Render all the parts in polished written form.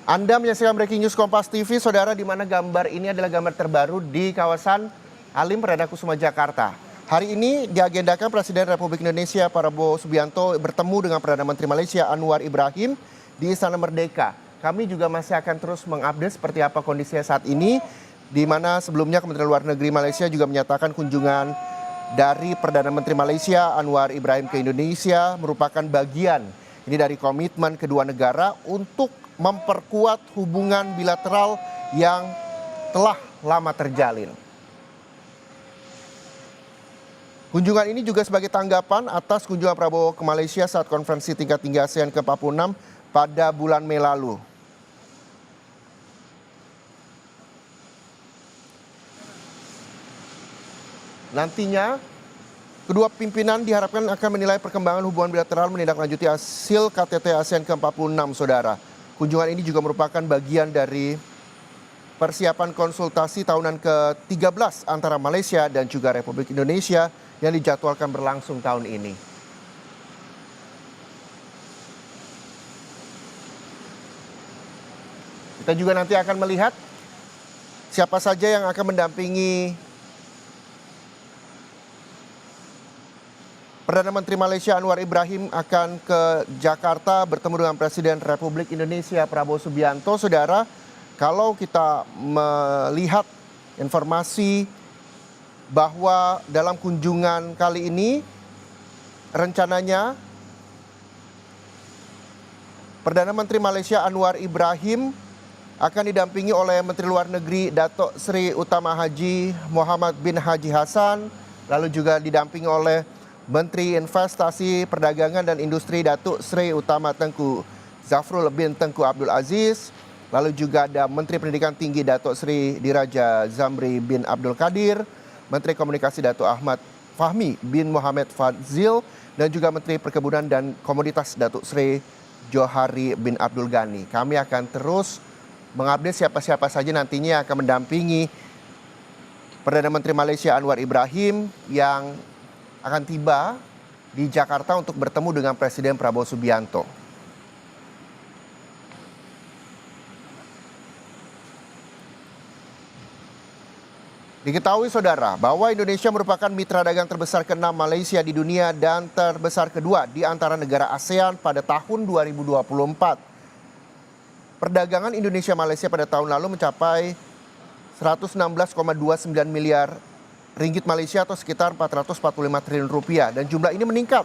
Anda menyaksikan Breaking News Kompas TV, saudara, di mana gambar ini adalah gambar terbaru di kawasan Halim Perdana Kusuma, Jakarta. Hari ini diagendakan Presiden Republik Indonesia Prabowo Subianto bertemu dengan Perdana Menteri Malaysia Anwar Ibrahim di Istana Merdeka. Kami juga masih akan terus mengupdate seperti apa kondisinya saat ini, di mana sebelumnya Kementerian Luar Negeri Malaysia juga menyatakan kunjungan dari Perdana Menteri Malaysia Anwar Ibrahim ke Indonesia merupakan bagian ini dari komitmen kedua negara untuk memperkuat hubungan bilateral yang telah lama terjalin. Kunjungan ini juga sebagai tanggapan atas kunjungan Prabowo ke Malaysia saat konferensi tingkat tinggi ASEAN ke-46 pada bulan Mei lalu. Nantinya, kedua pimpinan diharapkan akan menilai perkembangan hubungan bilateral menindaklanjuti hasil KTT ASEAN ke-46, saudara. Kunjungan ini juga merupakan bagian dari persiapan konsultasi tahunan ke-13 antara Malaysia dan juga Republik Indonesia yang dijadwalkan berlangsung tahun ini. Kita juga nanti akan melihat siapa saja yang akan mendampingi Perdana Menteri Malaysia Anwar Ibrahim akan ke Jakarta bertemu dengan Presiden Republik Indonesia Prabowo Subianto. Saudara, kalau kita melihat informasi bahwa dalam kunjungan kali ini rencananya Perdana Menteri Malaysia Anwar Ibrahim akan didampingi oleh Menteri Luar Negeri Datuk Seri Utama Haji Muhammad bin Haji Hassan, lalu juga didampingi oleh Menteri Investasi, Perdagangan dan Industri Datuk Seri Utama Tengku Zafrul bin Tengku Abdul Aziz. Lalu juga ada Menteri Pendidikan Tinggi Datuk Seri Diraja Zamri bin Abdul Qadir, Menteri Komunikasi Datuk Ahmad Fahmi bin Muhammad Fadzil, dan juga Menteri Perkebunan dan Komoditas Datuk Seri Johari bin Abdul Ghani. Kami akan terus mengupdate siapa-siapa saja nantinya akan mendampingi Perdana Menteri Malaysia Anwar Ibrahim yang akan tiba di Jakarta untuk bertemu dengan Presiden Prabowo Subianto. Diketahui, saudara, bahwa Indonesia merupakan mitra dagang terbesar ke-6 Malaysia di dunia dan terbesar kedua di antara negara ASEAN pada tahun 2024. Perdagangan Indonesia-Malaysia pada tahun lalu mencapai 116,29 miliar ringgit Malaysia atau sekitar 445 triliun rupiah, dan jumlah ini meningkat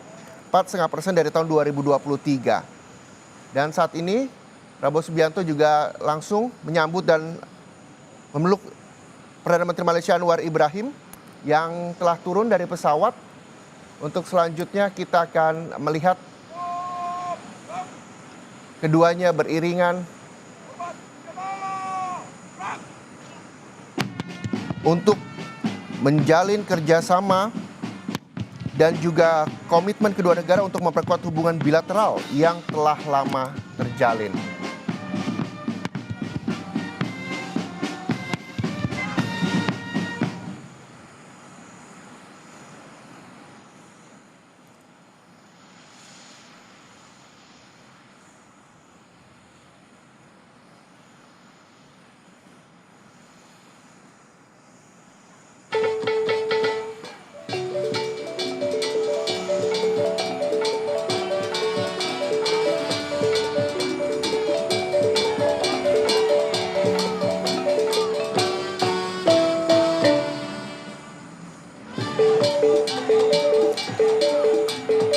4,5% dari tahun 2023. Dan saat ini Prabowo Subianto juga langsung menyambut dan memeluk Perdana Menteri Malaysia Anwar Ibrahim yang telah turun dari pesawat. Untuk selanjutnya kita akan melihat keduanya beriringan untuk menjalin kerjasama dan juga komitmen kedua negara untuk memperkuat hubungan bilateral yang telah lama terjalin.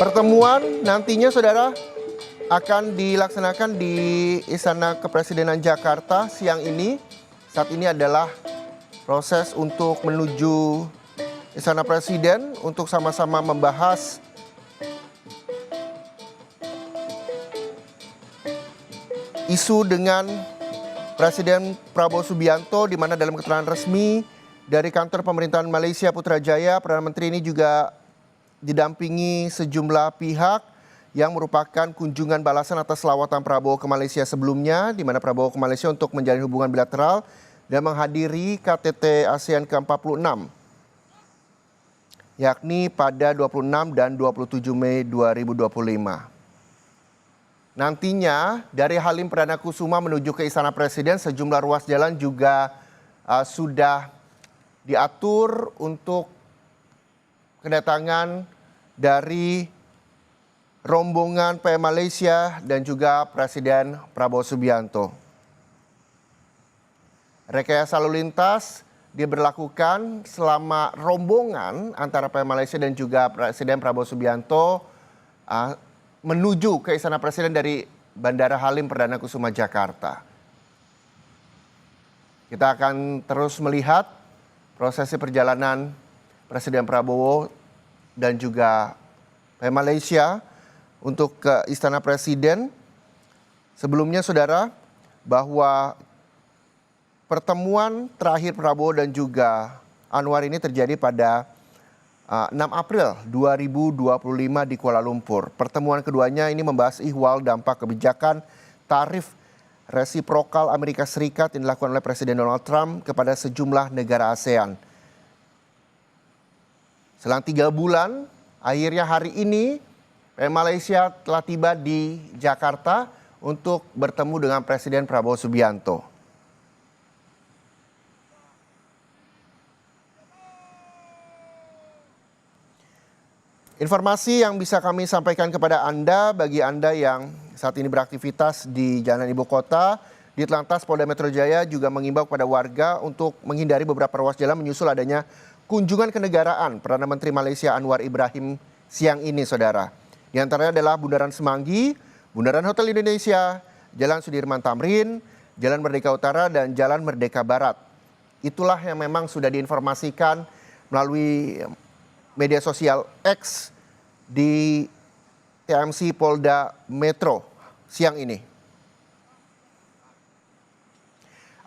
Pertemuan nantinya, saudara, akan dilaksanakan di Istana Kepresidenan Jakarta siang ini. Saat ini adalah proses untuk menuju Istana Presiden untuk sama-sama membahas isu dengan Presiden Prabowo Subianto, di mana dalam keterangan resmi dari kantor pemerintahan Malaysia Putrajaya, Perdana Menteri ini juga didampingi sejumlah pihak yang merupakan kunjungan balasan atas lawatan Prabowo ke Malaysia sebelumnya, di mana Prabowo ke Malaysia untuk menjalin hubungan bilateral dan menghadiri KTT ASEAN ke-46, yakni pada 26 dan 27 Mei 2025. nantinya dari Halim Perdana Kusuma menuju ke Istana Presiden sejumlah ruas jalan juga sudah diatur untuk kedatangan dari rombongan PM Malaysia dan juga Presiden Prabowo Subianto. Rekayasa lalu lintas diberlakukan selama rombongan antara PM Malaysia dan juga Presiden Prabowo Subianto menuju ke Istana Presiden dari Bandara Halim Perdana Kusuma Jakarta. Kita akan terus melihat prosesi perjalanan Presiden Prabowo dan juga PM Malaysia untuk ke Istana Presiden. Sebelumnya saudara, bahwa pertemuan terakhir Prabowo dan juga Anwar ini terjadi pada 6 April 2025 di Kuala Lumpur. Pertemuan keduanya ini membahas ihwal dampak kebijakan tarif resiprokal Amerika Serikat yang dilakukan oleh Presiden Donald Trump kepada sejumlah negara ASEAN. Selang 3 bulan, akhirnya hari ini PM Malaysia telah tiba di Jakarta untuk bertemu dengan Presiden Prabowo Subianto. Informasi yang bisa kami sampaikan kepada Anda, bagi Anda yang saat ini beraktivitas di Jalan Ibu Kota, Ditlantas Polda Metro Jaya juga mengimbau kepada warga untuk menghindari beberapa ruas jalan menyusul adanya kunjungan kenegaraan Perdana Menteri Malaysia Anwar Ibrahim siang ini, saudara. Di antaranya adalah Bundaran Semanggi, Bundaran Hotel Indonesia, Jalan Sudirman Tamrin, Jalan Merdeka Utara, dan Jalan Merdeka Barat. Itulah yang memang sudah diinformasikan melalui media sosial X di TMC Polda Metro siang ini.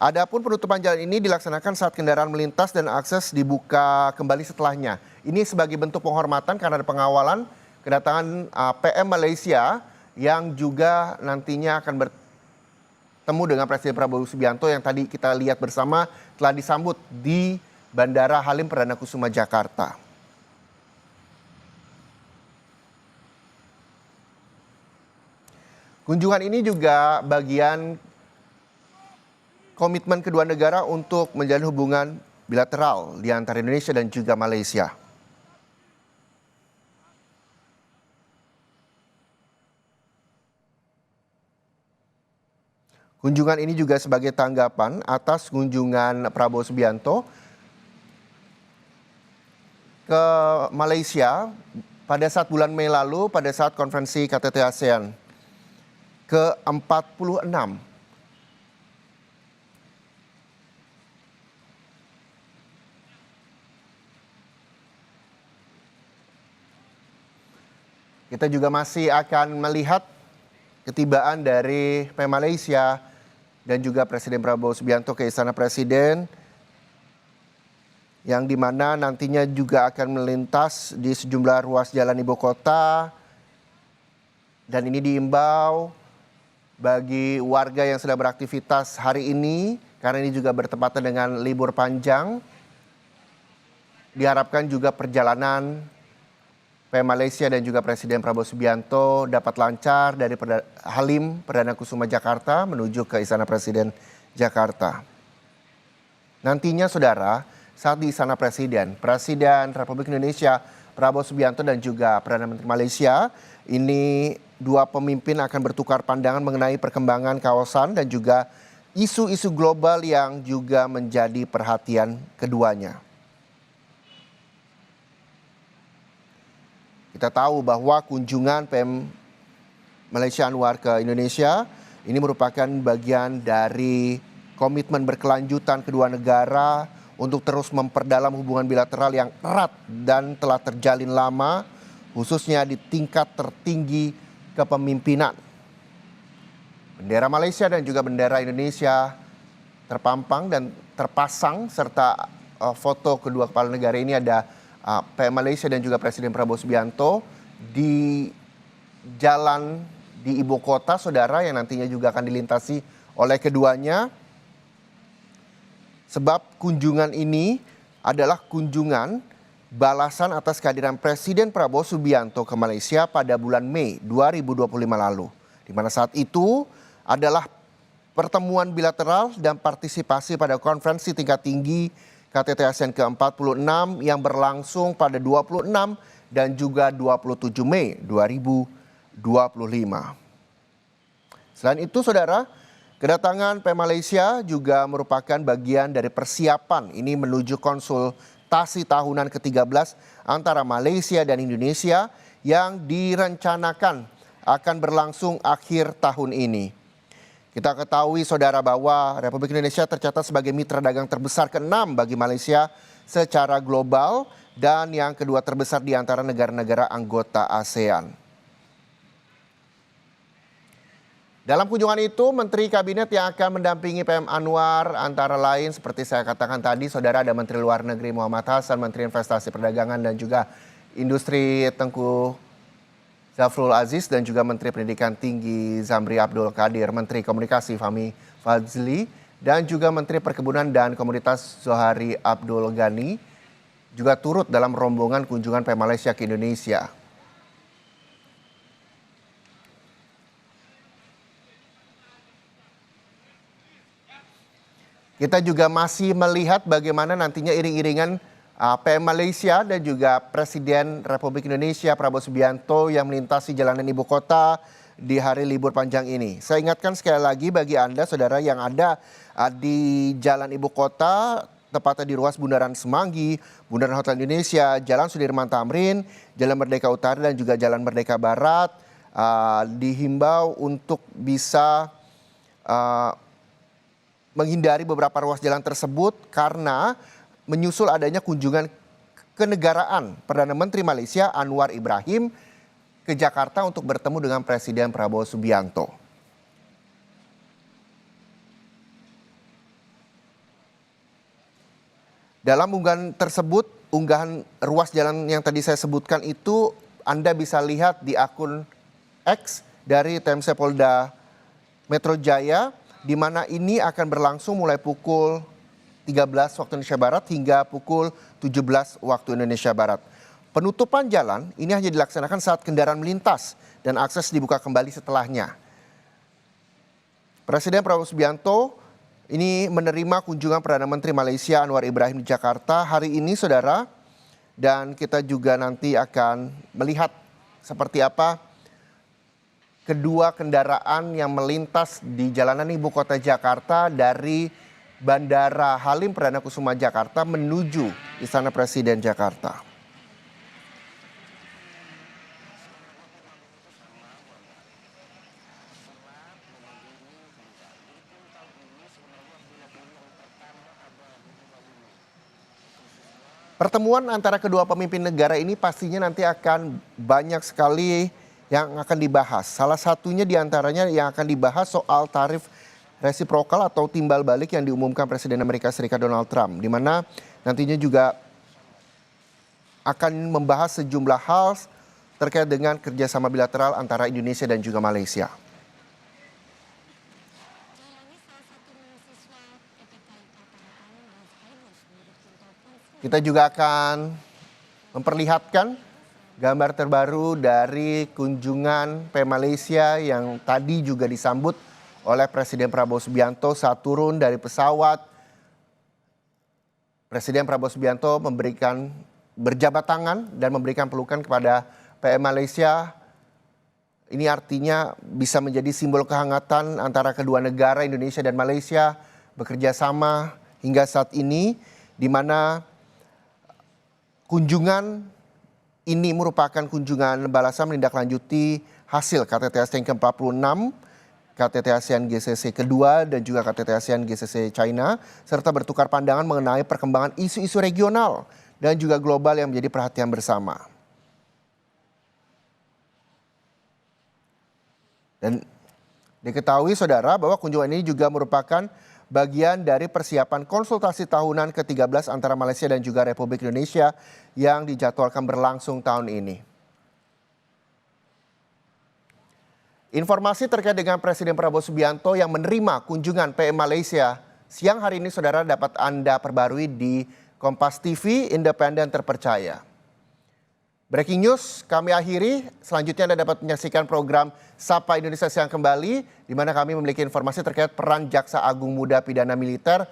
Adapun penutupan jalan ini dilaksanakan saat kendaraan melintas dan akses dibuka kembali setelahnya. Ini sebagai bentuk penghormatan karena ada pengawalan kedatangan PM Malaysia yang juga nantinya akan bertemu dengan Presiden Prabowo Subianto yang tadi kita lihat bersama telah disambut di Bandara Halim Perdana Kusuma Jakarta. Kunjungan ini juga bagian komitmen kedua negara untuk menjalin hubungan bilateral di antara Indonesia dan juga Malaysia. Kunjungan ini juga sebagai tanggapan atas kunjungan Prabowo Subianto ke Malaysia pada saat bulan Mei lalu pada saat konferensi KTT ASEAN ke-46. Kita juga masih akan melihat ketibaan dari PM Malaysia dan juga Presiden Prabowo Subianto ke Istana Presiden, yang dimana nantinya juga akan melintas di sejumlah ruas jalan ibu kota. Dan ini diimbau bagi warga yang sedang beraktivitas hari ini, karena ini juga bertepatan dengan libur panjang. Diharapkan juga perjalanan PM Malaysia dan juga Presiden Prabowo Subianto dapat lancar dari Halim Perdana Kusuma Jakarta menuju ke Istana Presiden Jakarta. Nantinya saudara, saat di Istana Presiden, Presiden Republik Indonesia Prabowo Subianto dan juga Perdana Menteri Malaysia, ini dua pemimpin akan bertukar pandangan mengenai perkembangan kawasan dan juga isu-isu global yang juga menjadi perhatian keduanya. Kita tahu bahwa kunjungan PM Malaysia Anwar ke Indonesia ini merupakan bagian dari komitmen berkelanjutan kedua negara untuk terus memperdalam hubungan bilateral yang erat dan telah terjalin lama, khususnya di tingkat tertinggi kepemimpinan. Bendera Malaysia dan juga bendera Indonesia terpampang dan terpasang, serta foto kedua kepala negara ini ada PM Malaysia dan juga Presiden Prabowo Subianto di jalan di ibu kota, saudara, yang nantinya juga akan dilintasi oleh keduanya. Sebab kunjungan ini adalah kunjungan balasan atas kehadiran Presiden Prabowo Subianto ke Malaysia pada bulan Mei 2025 lalu. di mana saat itu adalah pertemuan bilateral dan partisipasi pada konferensi tingkat tinggi KTT ASEAN ke-46 yang berlangsung pada 26 dan juga 27 Mei 2025. Selain itu, saudara, kedatangan PM Malaysia juga merupakan bagian dari persiapan ini menuju konsultasi tahunan ke-13 antara Malaysia dan Indonesia yang direncanakan akan berlangsung akhir tahun ini. Kita ketahui, saudara, bahwa Republik Indonesia tercatat sebagai mitra dagang terbesar ke-6 bagi Malaysia secara global dan yang kedua terbesar di antara negara-negara anggota ASEAN. Dalam kunjungan itu, Menteri Kabinet yang akan mendampingi PM Anwar antara lain seperti saya katakan tadi, saudara, ada Menteri Luar Negeri Muhammad Hasan, Menteri Investasi Perdagangan dan juga Industri Tengku Zafrul Aziz dan juga Menteri Pendidikan Tinggi Zamri Abdul Qadir, Menteri Komunikasi Fahmi Fadzli dan juga Menteri Perkebunan dan Komoditas Zohari Abdul Ghani juga turut dalam rombongan kunjungan PM Malaysia ke Indonesia. Kita juga masih melihat bagaimana nantinya iring-iringan PM Malaysia dan juga Presiden Republik Indonesia Prabowo Subianto yang melintasi jalanan ibu kota di hari libur panjang ini. Saya ingatkan sekali lagi bagi Anda, saudara, yang ada di jalan ibu kota, tepatnya di ruas Bundaran Semanggi, Bundaran Hotel Indonesia, Jalan Sudirman Tamrin, Jalan Merdeka Utara dan juga Jalan Merdeka Barat, dihimbau untuk bisa menghindari beberapa ruas jalan tersebut karena menyusul adanya kunjungan kenegaraan Perdana Menteri Malaysia Anwar Ibrahim ke Jakarta untuk bertemu dengan Presiden Prabowo Subianto. Dalam unggahan tersebut, unggahan ruas jalan yang tadi saya sebutkan itu Anda bisa lihat di akun X dari TMC Polda Metro Jaya, di mana ini akan berlangsung mulai pukul 13 waktu Indonesia Barat hingga pukul 17 waktu Indonesia Barat. Penutupan jalan ini hanya dilaksanakan saat kendaraan melintas dan akses dibuka kembali setelahnya. Presiden Prabowo Subianto ini menerima kunjungan Perdana Menteri Malaysia Anwar Ibrahim di Jakarta hari ini, saudara. Dan kita juga nanti akan melihat seperti apa kedua kendaraan yang melintas di jalanan ibu kota Jakarta dari Bandara Halim Perdana Kusuma Jakarta menuju Istana Presiden Jakarta. Pertemuan antara kedua pemimpin negara ini pastinya nanti akan banyak sekali yang akan dibahas. Salah satunya diantaranya yang akan dibahas soal tarif resiprokal atau timbal balik yang diumumkan Presiden Amerika Serikat Donald Trump, di mana nantinya juga akan membahas sejumlah hal terkait dengan kerjasama bilateral antara Indonesia dan juga Malaysia. Kita juga akan memperlihatkan gambar terbaru dari kunjungan PM Malaysia yang tadi juga disambut oleh Presiden Prabowo Subianto saat turun dari pesawat. Presiden Prabowo Subianto berjabat tangan dan memberikan pelukan kepada PM Malaysia. Ini artinya bisa menjadi simbol kehangatan antara kedua negara Indonesia dan Malaysia bekerja sama hingga saat ini, di mana kunjungan ini merupakan kunjungan balasan menindaklanjuti hasil KTT ASEAN ke-46, KTT ASEAN GCC kedua dan juga KTT ASEAN GCC China, serta bertukar pandangan mengenai perkembangan isu-isu regional dan juga global yang menjadi perhatian bersama. Dan diketahui, saudara, bahwa kunjungan ini juga merupakan bagian dari persiapan konsultasi tahunan ke-13 antara Malaysia dan juga Republik Indonesia yang dijadwalkan berlangsung tahun ini. Informasi terkait dengan Presiden Prabowo Subianto yang menerima kunjungan PM Malaysia siang hari ini, saudara, dapat Anda perbarui di Kompas TV, independen terpercaya. Breaking news kami akhiri, selanjutnya Anda dapat menyaksikan program Sapa Indonesia Siang kembali, di mana kami memiliki informasi terkait peran Jaksa Agung Muda Pidana Militer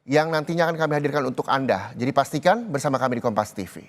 yang nantinya akan kami hadirkan untuk Anda. Jadi pastikan bersama kami di Kompas TV.